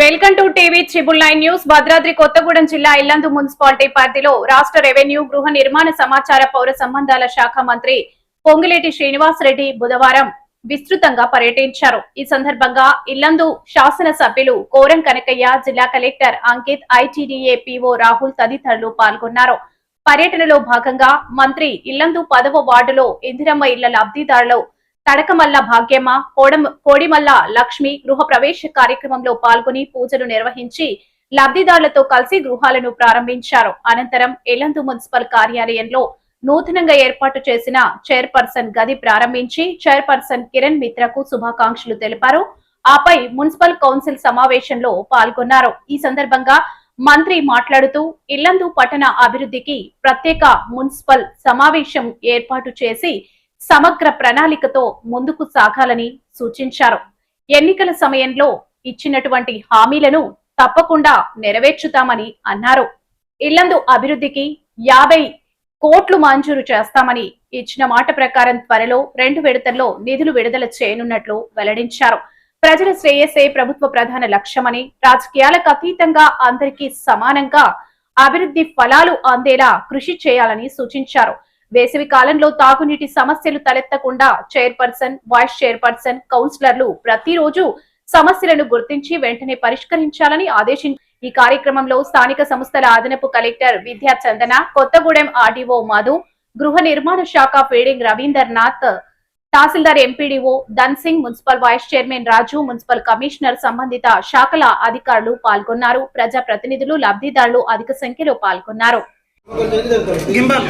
Welcome to TV 9 news. Bhadradri Kothagudem జిల్లా Yellandu municipality పరిధిలో రాష్ట్ర రెవెన్యూ, గృహ నిర్మాణ, సమాచార, పౌర సంబంధాల శాఖ మంత్రి పొంగులేటి శ్రీనివాసరెడ్డి బుధవారం విస్తృతంగా పర్యటించారు. ఈ సందర్భంగా ఇల్లందు శాసన సభ్యులు కోరం కనకయ్య, జిల్లా collector Ankit, ITDA PO Rahul తదితరులు పాల్గొన్నారు. పర్యటనలో భాగంగా మంత్రి ఇల్లందు 10వ వార్డులో ఇందిరమ్మ ఇళ్ల లబ్ధిదారులు తడకమల్ల భాగ్యమ్మ, కోడిమల్ల లక్ష్మి గృహ ప్రవేశ కార్యక్రమంలో పాల్గొని పూజలు నిర్వహించి లబ్ధిదారులతో కలిసి గృహాలను ప్రారంభించారు. అనంతరం ఇల్లందు మున్సిపల్ కార్యాలయంలో నూతనంగా ఏర్పాటు చేసిన చైర్పర్సన్ గది ప్రారంభించి చైర్పర్సన్ కిరణ్ మిత్రకు శుభాకాంక్షలు తెలిపారు. ఆపై మున్సిపల్ కౌన్సిల్ సమావేశంలో పాల్గొన్నారు. ఈ సందర్భంగా మంత్రి మాట్లాడుతూ ఇల్లందు పట్టణ అభివృద్ధికి ప్రత్యేక మున్సిపల్ సమావేశం ఏర్పాటు చేసి సమగ్ర ప్రణాళికతో ముందుకు సాగాలని సూచించారు. ఎన్నికల సమయంలో ఇచ్చినటువంటి హామీలను తప్పకుండా నెరవేర్చుతామని అన్నారు. ఇల్లందు అభివృద్ధికి 50 కోట్లు మంజూరు చేస్తామని ఇచ్చిన మాట ప్రకారం త్వరలో 2 విడతల్లో నిధులు విడుదల చేయనున్నట్లు వెల్లడించారు. ప్రజల శ్రేయస్సే ప్రభుత్వ ప్రధాన లక్ష్యమని, రాజకీయాలకు అతీతంగా అందరికీ సమానంగా అభివృద్ధి ఫలాలు అందేలా కృషి చేయాలని సూచించారు. వేసవి కాలంలో తాగునీటి సమస్యలు తలెత్తకుండా చైర్పర్సన్, వైస్ చైర్పర్సన్, కౌన్సిలర్లు ప్రతిరోజు సమస్యలను గుర్తించి వెంటనే పరిష్కరించాలని ఆదేశించారు. ఈ కార్యక్రమంలో స్థానిక సంస్థల అదనపు కలెక్టర్ విద్యా చందన, కొత్తగూడెం ఆర్డీఓ మధు, గృహ నిర్మాణ శాఖ ఫీడింగ్ రవీందర్నాథ్, తహసీల్దార్ MPDO Dhan Singh, municipal vice chairman Raju, municipal commissioner, సంబంధిత శాఖల అధికారులు పాల్గొన్నారు. ప్రజా ప్రతినిధులు, లబ్ధిదారులు అధిక సంఖ్యలో పాల్గొన్నారు. కిందకి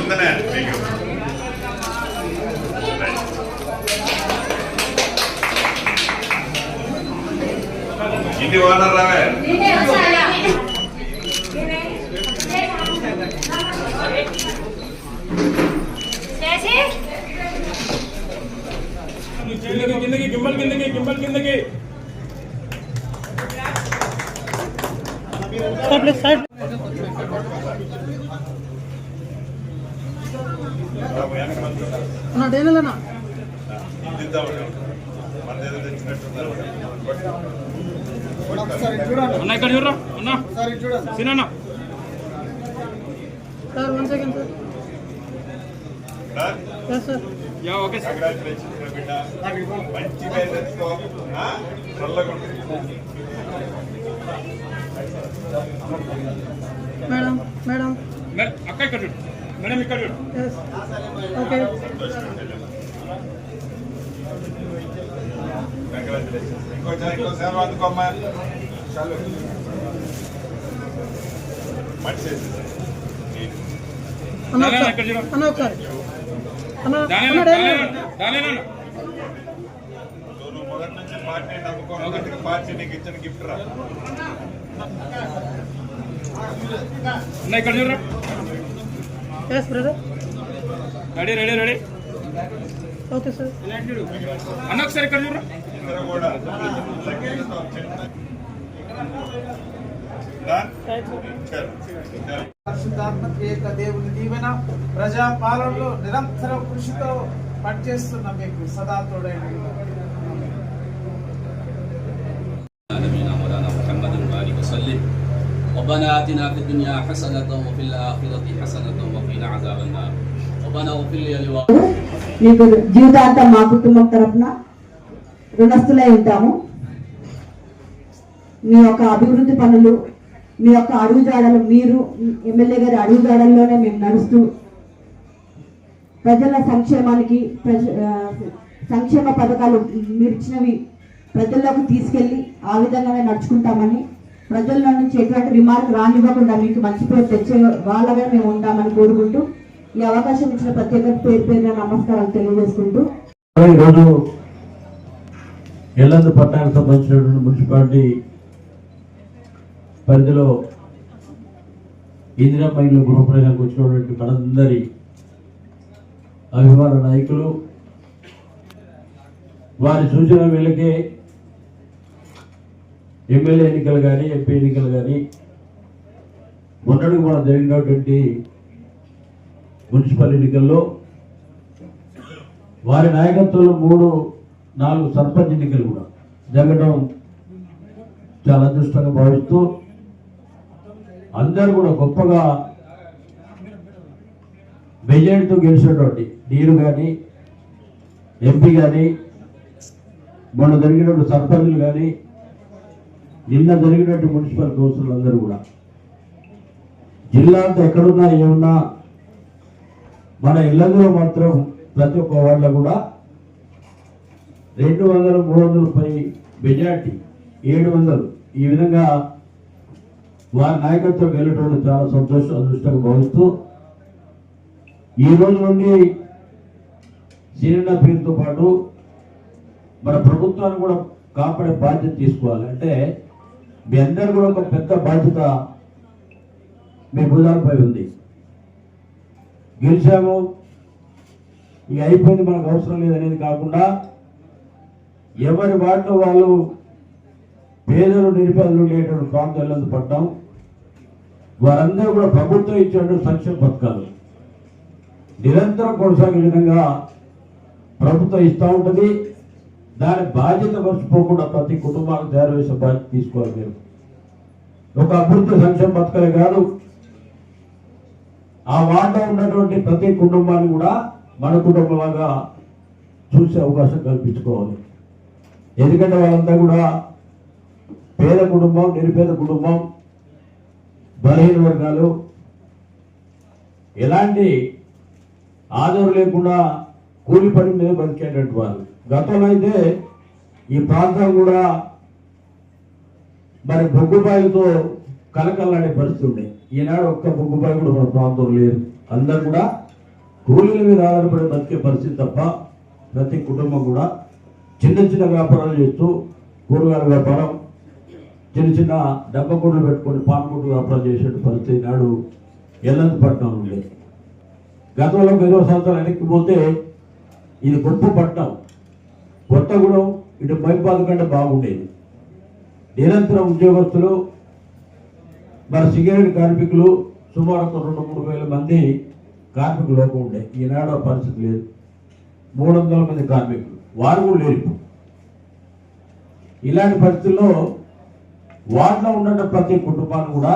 ఇక్కడ చూడరా అన్నా సినా sir 1 second sir sir yeah okay sir మంచి మెసేజ్తో మేడం మేడం అక్క ఇక్కడ చూడు మేడం ఇక్కడ చూడు ఓకే ఇంకో సేవ అందుకోమ్మా చాలు మంచి అన్న ఒకసారి మొదటి నుంచి పార్టీ నమ్ముకోవడం పార్టీ నీకు ఇచ్చిన గిఫ్ట్ రా ఇక్కడ చూడరా ready ready ready okay sir అన్న ఒకసారి ఇక్కడ చూడరా దేవుని దీవెన ప్రజా పాలనలో నిరంతర కృషితో పనిచేస్తున్న మీకు సదా తోడైన ربنا آتنا في الدنيا حسنة وفي الآخرة حسنة وقنا عذاب النار ربنا اغفر لي మీకు జీవితాంతం మా కుటుంబం తరపున రుణస్థులై ఉంటాము. మీ యొక్క అభివృద్ధి పనులు, మీ యొక్క అడుగుజాడలు, మీరు ఎమ్మెల్యే గారి అడుగుజాడల్లోనే మేము నడుస్తూ ప్రజల సంక్షేమానికి సంక్షేమ పథకాలు మీరు ఇచ్చినవి ప్రజల్లోకి తీసుకెళ్ళి ఆ విధంగానే నడుచుకుంటామని, ప్రజల నుంచి ఎటువంటి రిమార్క్ రానివ్వకుండా మీకు మంచి పేరు తెచ్చే వాళ్ళగా మేము ఉంటామని కోరుకుంటూ ఈ అవకాశం ఇచ్చిన ప్రతి ఒక్కరి పేరు పేరున నమస్కారాలు తెలియజేసుకుంటూ ఈరోజు ఇల్లందు పట్టణానికి సంబంధించినటువంటి మున్సిపాలిటీ పరిధిలో ఇందిరమ్మ ఇల్లు గృహప్రవేశానికి వచ్చినటువంటి మనందరి అభిమాన నాయకులు, వారి సూచన మేలకే ఎమ్మెల్యే ఎన్నికలు కానీ ఎంపీ ఎన్నికలు కానీ మొన్నటికి మనం జరిగినటువంటి మున్సిపల్ ఎన్నికల్లో వారి నాయకత్వంలో 3-4 సర్పంచ్ ఎన్నికలు కూడా జరగడం చాలా అదృష్టంగా భావిస్తూ అందరూ కూడా గొప్పగా మెజారిటీతో గెలిచినటువంటి నేను కానీ ఎంపీ కానీ మొన్న జరిగినటువంటి సర్పంచులు కానీ నిన్న జరిగినటువంటి మున్సిపల్ కౌన్సిల్ అందరూ కూడా జిల్లా అంతా ఎక్కడున్నా ఏమున్నా మన ఇళ్లలో మాత్రం ప్రతి ఒక్క వార్డులో కూడా 200, 300 పై మెజార్టీ 700 ఈ విధంగా వారి నాయకత్వం వెళ్ళటం చాలా సంతోషం అదృష్టంగా భావిస్తూ ఈ రోజు నుండి సీనియర్ పేరుతో పాటు మన ప్రభుత్వాన్ని కూడా కాపాడే బాధ్యత తీసుకోవాలి. అంటే మీ అందరూ కూడా ఒక పెద్ద బాధ్యత మీ భుజాలపై ఉంది. గెలిచాము ఇక అయిపోయింది మనకు అవసరం లేదనేది కాకుండా ఎవరి వాటిలో వాళ్ళు పేదలు నిరుపేదలు లేనటువంటి ప్రాంతాలను పడ్డాం. వారందరూ కూడా ప్రభుత్వం ఇచ్చేటువంటి సంక్షేమ పథకాలు నిరంతరం కొనసాగే విధంగా ప్రభుత్వం ఇస్తూ ఉంటుంది. దాని బాధ్యత మర్చిపోకుండా ప్రతి కుటుంబానికి తయారు చేసే బాధ్యత తీసుకోవాలి. మీరు ఒక అభివృద్ధి సంక్షేమ పథకాలే కాదు, ఆ వార్డులో ఉన్నటువంటి ప్రతి కుటుంబాన్ని కూడా మన కుటుంబంలాగా చూసే అవకాశం కల్పించుకోవాలి. ఎందుకంటే వాళ్ళంతా కూడా పేద కుటుంబం, నిరుపేద కుటుంబం, బలహీన వర్గాలు, ఎలాంటి ఆధారం లేకుండా కూలి పని మీద బతికేటటువంటి వాళ్ళు. గతంలో అయితే ఈ ప్రాంతం కూడా మరి బొగ్గుబాయిలతో కలకల్లాడే పరిస్థితి ఉండే. ఈనాడు ఒక్క బొగ్గుబాయి కూడా మన ప్రాంతం లేదు. అందరూ కూడా కూలీల మీద ఆధారపడి బతికే పరిస్థితి తప్ప ప్రతి కుటుంబం కూడా చిన్న చిన్న వ్యాపారాలు చేస్తూ కూరగాయల వ్యాపారం, చిన్న చిన్న డబ్బా కొట్లు పెట్టుకొని పాన్కొట్టు వ్యాపారం చేసే పరిస్థితి నాడు ఎల్లంతపట్నం ఉండే. గతంలో 20 సంవత్సరాలు వెనక్కి పోతే ఇది గొప్ప పట్టణం, కొత్తగూడెం ఇటు మైబాద్ కంటే బాగుండేది. నిరంతరం ఉద్యోగస్తులు, మన సిగరెట్ కార్మికులు సుమారు 2-3 వేల మంది కార్మికులు లోపం ఉండే. ఈనాడు పరిస్థితి లేదు. 300 మంది కార్మికులు, వారు కూడా లేరు. ఇలాంటి పరిస్థితుల్లో వాటిలో ఉన్న ప్రతి కుటుంబాన్ని కూడా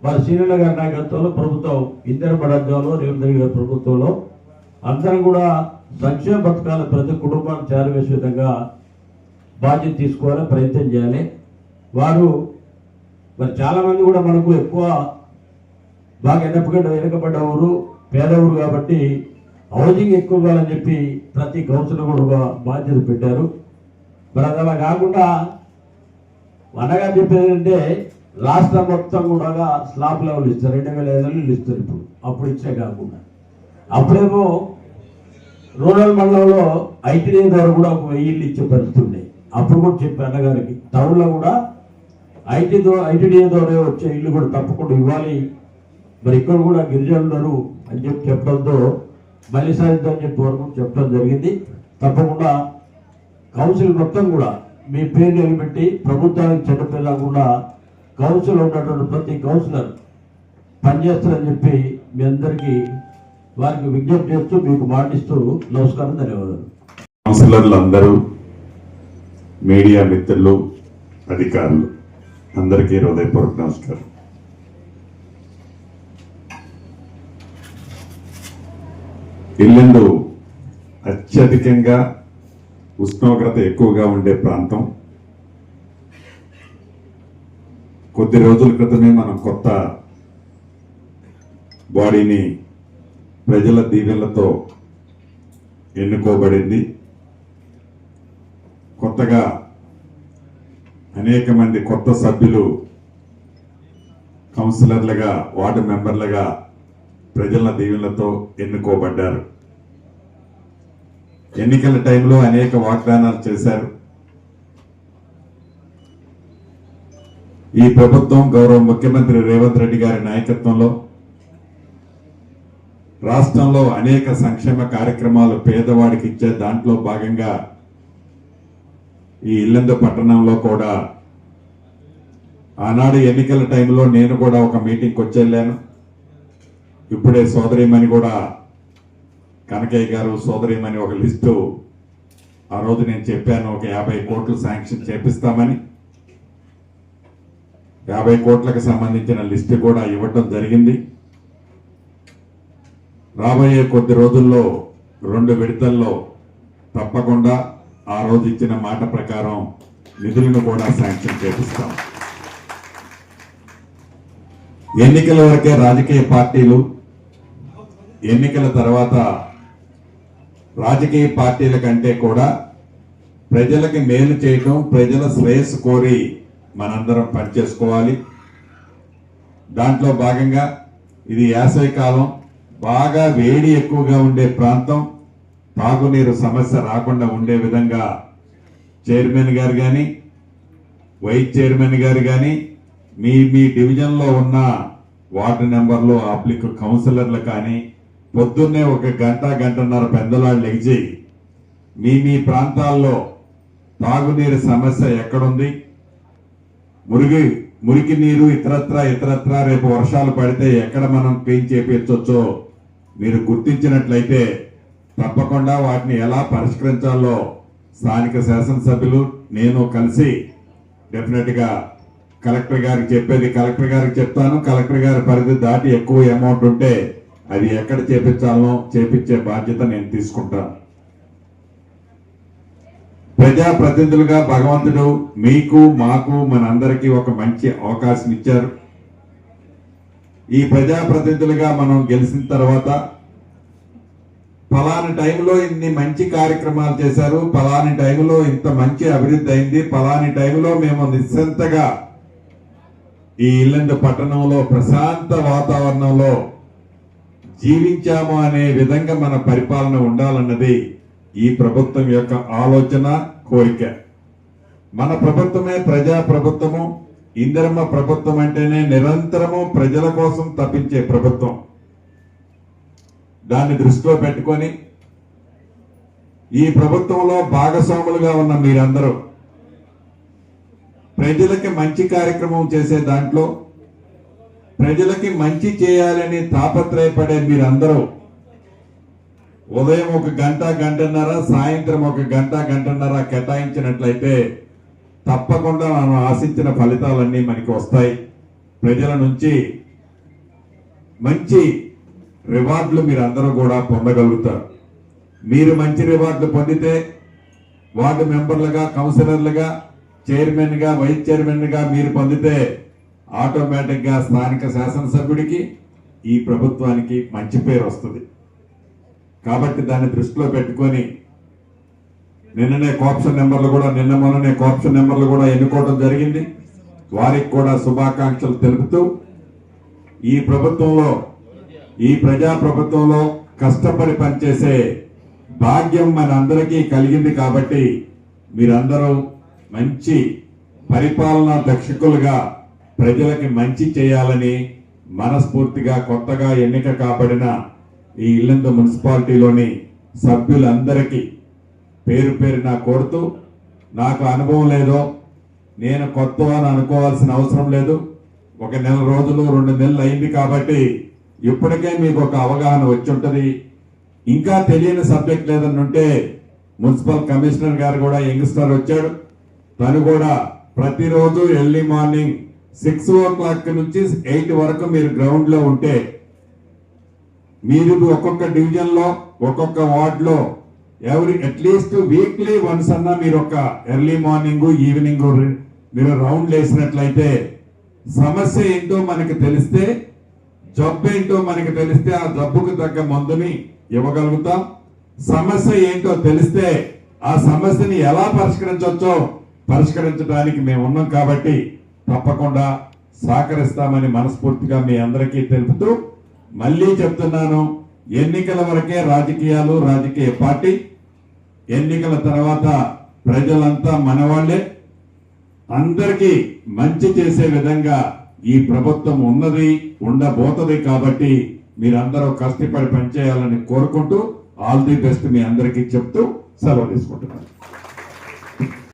వారి సీనియర్ గారి నాయకత్వంలో ప్రభుత్వం ఇద్దరు పడద్దాలో రేవంత్ రెడ్డి గారి ప్రభుత్వంలో అందరం కూడా సంక్షేమ పథకాలు ప్రతి కుటుంబాన్ని చేరవేసే విధంగా బాధ్యత తీసుకోవాలి, ప్రయత్నం చేయాలి. వారు మరి చాలామంది కూడా మనకు ఎక్కువ బాగా వెనకబడ్డ ఊరు, పేద ఊరు కాబట్టి హౌసింగ్ ఎక్కువ కావాలని చెప్పి ప్రతి కౌన్సిలర్ కూడా ఒక బాధ్యత పెట్టారు. మరి అది అలా కాకుండా అనగా చెప్పేది ఏంటంటే రాష్ట్రం మొత్తం కూడా స్లాబ్ లెవెల్ ఇస్తారు, 2500 ఇస్తారు. ఇప్పుడు అప్పుడు ఇచ్చే కాకుండా అప్పుడేమో రూరల్ మండలంలో ఐటీడీ ద్వారా కూడా ఒక 1000 ఇచ్చే పరిస్థితి ఉండే. అప్పుడు కూడా చెప్పి అన్నగారికి టౌన్లో కూడా ఐటీడీ ద్వారా వచ్చే ఇల్లు కూడా తప్పకుండా ఇవ్వాలి. మరి ఇక్కడ కూడా గిరిజనులు అని చెప్పి చెప్పడంతో మళ్ళీ సాధిద్దామని చెప్పి వరకు చెప్పడం జరిగింది. తప్పకుండా కౌన్సిల్ మొత్తం కూడా మీ పేరు నిలబెట్టి ప్రభుత్వానికి చెడ్డ లేకుండా కౌన్సిల్ ఉన్నటువంటి ప్రతి కౌన్సిలర్ పనిచేస్తారని చెప్పి మీ అందరికీ వారికి విజ్ఞప్తి చేస్తూ మీకు మాటిస్తూ నమస్కారం, ధన్యవాదాలు. కౌన్సిలర్లు అందరూ, మీడియా మిత్రులు, అధికారులు అందరికీ హృదయపూర్వక నమస్కారం. ఇల్లందు అత్యధికంగా ఉష్ణోగ్రత ఎక్కువగా ఉండే ప్రాంతం. కొద్ది రోజుల క్రితమే మనం కొత్త బాడీని ప్రజల దీవెనలతో ఎన్నుకోబడింది. కొత్తగా అనేక మంది కొత్త సభ్యులు కౌన్సిలర్లుగా, వార్డు మెంబర్లుగా ప్రజల దీవెనలతో ఎన్నుకోబడ్డారు. ఎన్నికల టైంలో అనేక వాగ్దానాలు చేశారు. ఈ ప్రభుత్వం గౌరవ ముఖ్యమంత్రి రేవంత్ రెడ్డి గారి నాయకత్వంలో రాష్ట్రంలో అనేక సంక్షేమ కార్యక్రమాలు పేదవాడికి ఇచ్చే దాంట్లో భాగంగా ఈ ఇల్లందు పట్టణంలో కూడా ఆనాడు ఎన్నికల టైంలో నేను కూడా ఒక మీటింగ్కి వచ్చేళ్ళాను. ఇప్పుడే సోదరిమణి కూడా కనకయ్య గారు సోదరిమణి ఒక లిస్టు ఆ రోజు నేను చెప్పాను, ఒక 50 కోట్లు శాంక్షన్ చేపిస్తామని. 50 కోట్లకు సంబంధించిన లిస్టు కూడా ఇవ్వటం జరిగింది. రాబోయే కొద్ది రోజుల్లో 2 విడతల్లో తప్పకుండా ఆ రోజు ఇచ్చిన మాట ప్రకారం నిధులను కూడా శాంక్షన్ చేపిస్తాం. ఎన్నికల వరకే రాజకీయ పార్టీలు, ఎన్నికల తర్వాత రాజకీయ పార్టీల కంటే కూడా ప్రజలకి మేలు చేయటం, ప్రజల శ్రేయస్సు కోరి మనందరం పనిచేసుకోవాలి. దాంట్లో భాగంగా ఇది వేసవి కాలం, బాగా వేడి ఎక్కువగా ఉండే ప్రాంతం, తాగునీరు సమస్య రాకుండా ఉండే విధంగా చైర్మన్ గారు కానీ, వైస్ చైర్మన్ గారు కానీ, మీ డివిజన్లో ఉన్న వార్డు మెంబర్లు, అప్లిక్ కౌన్సిలర్లు కానీ పొద్దున్నే 1 గంట, గంటన్నర పెందలాళ్ళు లెగిచి మీ ప్రాంతాల్లో తాగునీరు సమస్య ఎక్కడుంది, మురికి నీరు ఇతరత్రా రేపు వర్షాలు పడితే ఎక్కడ మనం క్లీన్ చేపించవచ్చో మీరు గుర్తించినట్లయితే తప్పకుండా వాటిని ఎలా పరిష్కరించాలో స్థానిక శాసనసభ్యులు నేను కలిసి డెఫినెట్ గా కలెక్టర్ గారికి చెప్పేది కలెక్టర్ గారికి చెప్తాను. కలెక్టర్ గారి పరిధి దాటి ఎక్కువ అమౌంట్ ఉంటే అది ఎక్కడ చేపించాలో చేపించే బాధ్యత నేను తీసుకుంటాను. ప్రజాప్రతినిధులుగా భగవంతుడు మీకు, మాకు, మనందరికీ ఒక మంచి అవకాశం ఇచ్చారు. ఈ ప్రజాప్రతినిధులుగా మనం గెలిచిన తర్వాత ఫలాని టైంలో ఇన్ని మంచి కార్యక్రమాలు చేశారు, ఫలాని టైంలో ఇంత మంచి అభివృద్ధి అయింది, ఫలాని టైంలో మేము నిశ్చింతగా ఈ ఇల్లందు పట్టణంలో ప్రశాంత వాతావరణంలో జీవించాము అనే విధంగా మన పరిపాలన ఉండాలన్నది ఈ ప్రభుత్వం యొక్క ఆలోచన, కోరిక. మన ప్రభుత్వమే ప్రజా ప్రభుత్వము. ఇందిరమ్మ ప్రభుత్వం అంటేనే నిరంతరము ప్రజల కోసం తప్పించే ప్రభుత్వం. దాన్ని దృష్టిలో పెట్టుకొని ఈ ప్రభుత్వంలో భాగస్వాములుగా ఉన్న మీరందరూ ప్రజలకి మంచి కార్యక్రమం చేసే దాంట్లో, ప్రజలకి మంచి చేయాలని తాపత్రయపడే మీరందరూ ఉదయం 1 గంట, గంటన్నర, సాయంత్రం 1 గంట, గంటన్నర కేటాయించినట్లయితే తప్పకుండా మనం ఆశించిన ఫలితాలన్నీ మనకి వస్తాయి. ప్రజల నుంచి మంచి రివార్డులు మీరందరూ కూడా పొందగలుగుతారు. మీరు మంచి రివార్డులు పొందితే వార్డు మెంబర్లుగా, కౌన్సిలర్లుగా, చైర్మన్ గా, వైస్ చైర్మన్ గా మీరు పొందితే ఆటోమేటిక్ గా స్థానిక శాసనసభ్యుడికి, ఈ ప్రభుత్వానికి మంచి పేరు వస్తుంది. కాబట్టి దాన్ని దృష్టిలో పెట్టుకొని మొన్ననే కోఆప్షన్ నెంబర్లు కూడా ఎన్నుకోవడం జరిగింది. వారికి కూడా శుభాకాంక్షలు తెలుపుతూ ఈ ప్రభుత్వంలో, ఈ ప్రజా ప్రభుత్వంలో కష్టపడి పనిచేసే భాగ్యం మన అందరికీ కలిగింది. కాబట్టి మీరందరూ మంచి పరిపాలనా దక్షకులుగా ప్రజలకి మంచి చేయాలని మనస్ఫూర్తిగా కొత్తగా ఎన్నిక కాబడిన ఈ ఇల్లందు మున్సిపాలిటీలోని సభ్యులందరికీ పేరు పేరున కోరుతూ, నాకు అనుభవం లేదో, నేను కొత్త అని అనుకోవాల్సిన అవసరం లేదు. 1 నెల రోజులు, 2 నెలలు అయింది కాబట్టి ఇప్పటికే మీకు ఒక అవగాహన వచ్చి ఉంటుంది. ఇంకా తెలియని సబ్జెక్ట్ లేదని ఉంటే మున్సిపల్ కమిషనర్ గారు కూడా యంగ్స్టర్ వచ్చాడు. తను కూడా ప్రతిరోజు ఎర్లీ మార్నింగ్ 6 o'clock నుంచి 8 వరకు మీరు గ్రౌండ్ లో ఉంటే, మీరు ఒక్కొక్క డివిజన్ లో, ఒక్కొక్క వార్డ్ లో అట్లీస్ట్ వీక్లీ వన్స్ అన్నా మీరు ఒక ఎర్లీ మార్నింగ్, ఈవినింగ్ మీరు రౌండ్ వేసినట్లయితే సమస్య ఏంటో మనకి తెలిస్తే, జబ్బు ఏంటో మనకి తెలిస్తే ఆ జబ్బుకు తగ్గ మందుని ఇవ్వగలుగుతాం. సమస్య ఏంటో తెలిస్తే ఆ సమస్యని ఎలా పరిష్కరించడానికి మేము ఉన్నాం. కాబట్టి తప్పకుండా సహకరిస్తామని మనస్ఫూర్తిగా మీ అందరికీ తెలుపుతూ, మళ్ళీ చెప్తున్నాను, ఎన్నికల వరకే రాజకీయాలు, రాజకీయ పార్టీ. ఎన్నికల తర్వాత ప్రజలంతా మనవాళ్లే. అందరికీ మంచి చేసే విధంగా ఈ ప్రభుత్వం ఉన్నది, ఉండబోతుంది. కాబట్టి మీరందరూ కష్టపడి పనిచేయాలని కోరుకుంటూ ఆల్ ది బెస్ట్ మీ అందరికీ చెప్తూ సెలవు తీసుకుంటున్నాను.